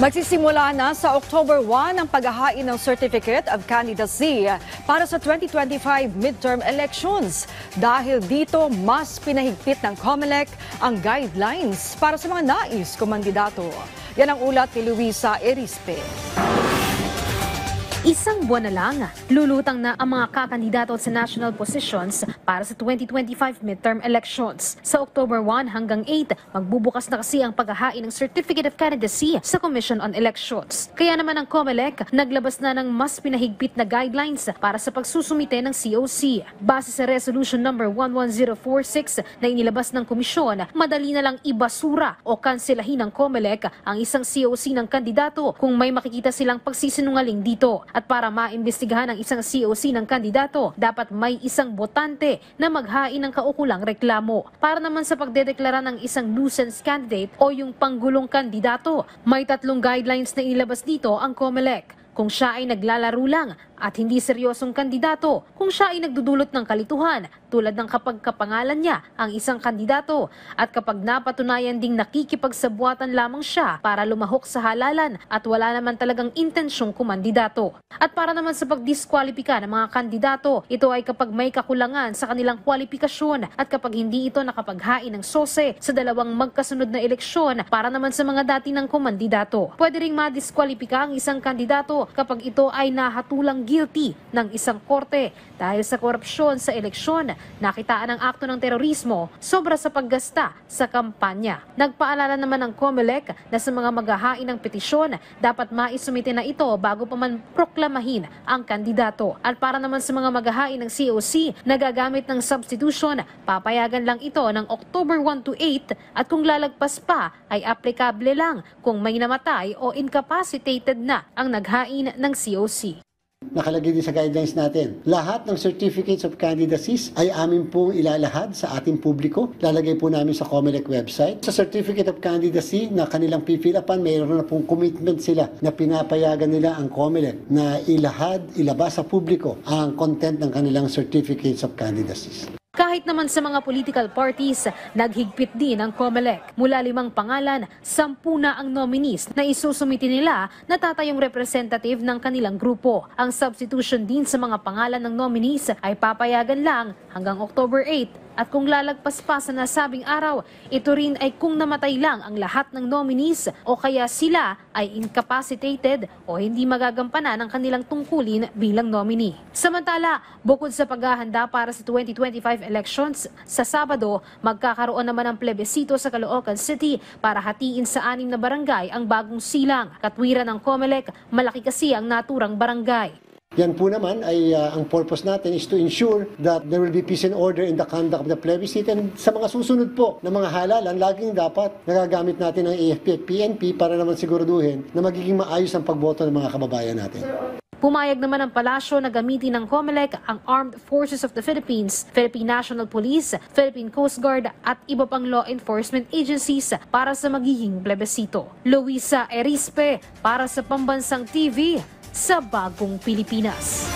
Magsisimula na sa October 1 ang paghahain ng Certificate of Candidacy para sa 2025 midterm elections. Dahil dito, mas pinahigpit ng COMELEC ang guidelines para sa mga nais kumandidato. Yan ang ulat ni Luisa Erispe. Isang buwan na lang, lulutang na ang mga kakandidato sa national positions para sa 2025 midterm elections. Sa October 1 hanggang 8, magbubukas na kasi ang paghahain ng Certificate of Candidacy sa Commission on Elections. Kaya naman ang COMELEC naglabas na ng mas pinahigpit na guidelines para sa pagsusumite ng COC. Base sa Resolution number 11046 na inilabas ng komisyon, madali na lang ibasura o kanselahin ng COMELEC ang isang COC ng kandidato kung may makikita silang pagsisinungaling dito. At para maimbestigahan ang isang COC ng kandidato, dapat may isang botante na maghain ng kaukulang reklamo. Para naman sa pagdedeklara ng isang nuisance candidate o yung panggulong kandidato, may 3 guidelines na inilabas dito ang COMELEC. Kung siya ay naglalaro lang at hindi seryosong kandidato, kung siya ay nagdudulot ng kalituhan tulad ng kapag kapangalan niya ang isang kandidato at kapag napatunayan ding nakikipagsabuatan lamang siya para lumahok sa halalan at wala naman talagang intensyong kumandidato. At para naman sa pagdiskwalipika ng mga kandidato, ito ay kapag may kakulangan sa kanilang kwalifikasyon at kapag hindi ito nakapaghain ng sose sa dalawang magkasunod na eleksyon para naman sa mga dati ng kumandidato. Pwede ring madiskwalipika ang isang kandidato kapag ito ay nahatulang guilty ng isang korte dahil sa korupsyon sa eleksyon, nakitaan ng akto ng terorismo, sobra sa paggasta sa kampanya. Nagpaalala naman ng COMELEC na sa mga maghahain ng petisyon, dapat maisumite na ito bago pa man proklamahin ang kandidato. At para naman sa mga maghahain ng COC na gagamit ng substitution, papayagan lang ito ng October 1 to 8 at kung lalagpas pa ay aplikable lang kung may namatay o incapacitated na ang naghain ng COC. Nakalagay din sa guidelines natin. Lahat ng certificates of candidacies ay amin pong ilalahad sa ating publiko. Lalagay po namin sa COMELEC website. Sa certificate of candidacy na kanilang pipilapan, mayroon na pong commitment sila na pinapayagan nila ang COMELEC na ilabas sa publiko ang content ng kanilang certificates of candidacies. Kahit naman sa mga political parties, naghigpit din ang COMELEC. Mula 5 pangalan, 10 na ang nominees na isusumiti nila na tatayong representative ng kanilang grupo. Ang substitution din sa mga pangalan ng nominees ay papayagan lang hanggang October 8. At kung lalagpas pa sa nasabing araw, ito rin ay kung namatay lang ang lahat ng nominees o kaya sila ay incapacitated o hindi magagampanan ang kanilang tungkulin bilang nominee. Samantala, bukod sa paghahanda para sa 2025 elections, sa Sabado, magkakaroon naman ng plebisito sa Caloocan City para hatiin sa 6 na barangay ang bagong silang. Katwiran ng COMELEC, malaki kasi ang naturang barangay. Yan po naman ay ang purpose natin is to ensure that there will be peace and order in the conduct of the plebiscite. And sa mga susunod po na mga halalan, laging dapat nagagamit natin ang AFP at PNP para naman siguraduhin na magiging maayos ang pagboto ng mga kababayan natin. Pumayag naman ang palasyo na gamitin ng COMELEC ang Armed Forces of the Philippines, Philippine National Police, Philippine Coast Guard at iba pang law enforcement agencies para sa magiging plebisito. Luisa Erispe para sa Pambansang TV sa Bagong Pilipinas.